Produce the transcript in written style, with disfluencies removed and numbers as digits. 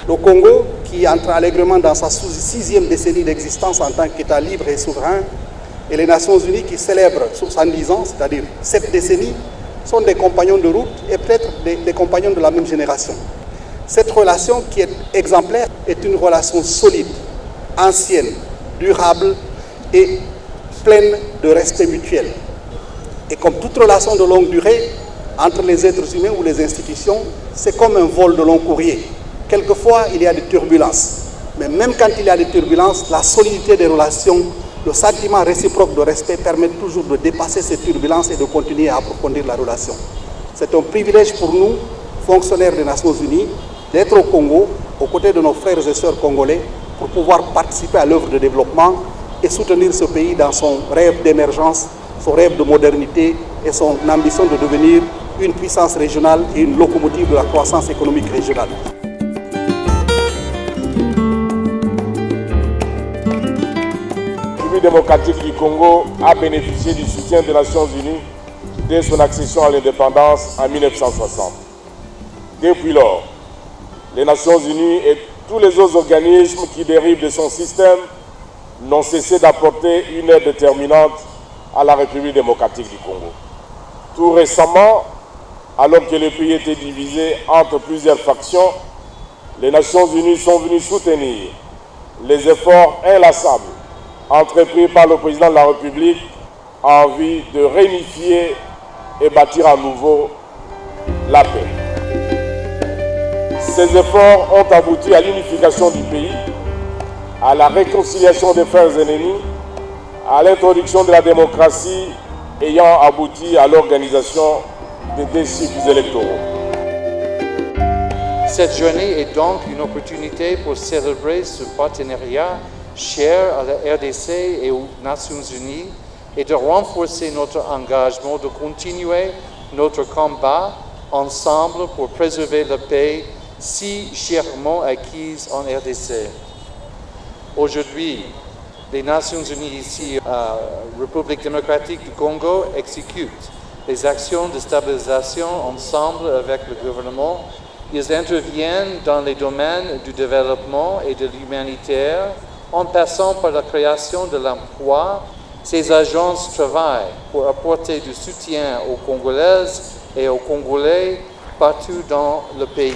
Le Congo, qui entre allègrement dans sa sixième décennie d'existence en tant qu'État libre et souverain, et les Nations Unies qui célèbrent 70 ans, c'est-à-dire 7 décennies, sont des compagnons de route et peut-être des compagnons de la même génération. Cette relation qui est exemplaire est une relation solide, ancienne, durable et pleine de respect mutuel. Et comme toute relation de longue durée entre les êtres humains ou les institutions, c'est comme un vol de long courrier. Quelquefois, il y a des turbulences. Mais même quand il y a des turbulences, la solidité des relations, le sentiment réciproque de respect permet toujours de dépasser ces turbulences et de continuer à approfondir la relation. C'est un privilège pour nous, fonctionnaires des Nations Unies, d'être au Congo, aux côtés de nos frères et sœurs congolais, pour pouvoir participer à l'œuvre de développement et soutenir ce pays dans son rêve d'émergence, son rêve de modernité et son ambition de devenir une puissance régionale et une locomotive de la croissance économique régionale. La République démocratique du Congo a bénéficié du soutien des Nations Unies dès son accession à l'indépendance en 1960. Depuis lors, les Nations Unies et tous les autres organismes qui dérivent de son système n'ont cessé d'apporter une aide déterminante à la République démocratique du Congo. Tout récemment, alors que le pays était divisé entre plusieurs factions, les Nations Unies sont venues soutenir les efforts inlassables entrepris par le président de la République en vue de réunifier et bâtir à nouveau la paix. Ces efforts ont abouti à l'unification du pays, à la réconciliation des frères ennemis, à l'introduction de la démocratie ayant abouti à l'organisation des cycles électoraux. Cette journée est donc une opportunité pour célébrer ce partenariat cher à la RDC et aux Nations Unies et de renforcer notre engagement de continuer notre combat ensemble pour préserver la paix si chèrement acquise en RDC. Aujourd'hui, les Nations Unies ici à la République démocratique du Congo exécutent les actions de stabilisation ensemble avec le gouvernement. Ils interviennent dans les domaines du développement et de l'humanitaire en passant par la création de l'emploi. Ces agences travaillent pour apporter du soutien aux Congolaises et aux Congolais partout dans le pays.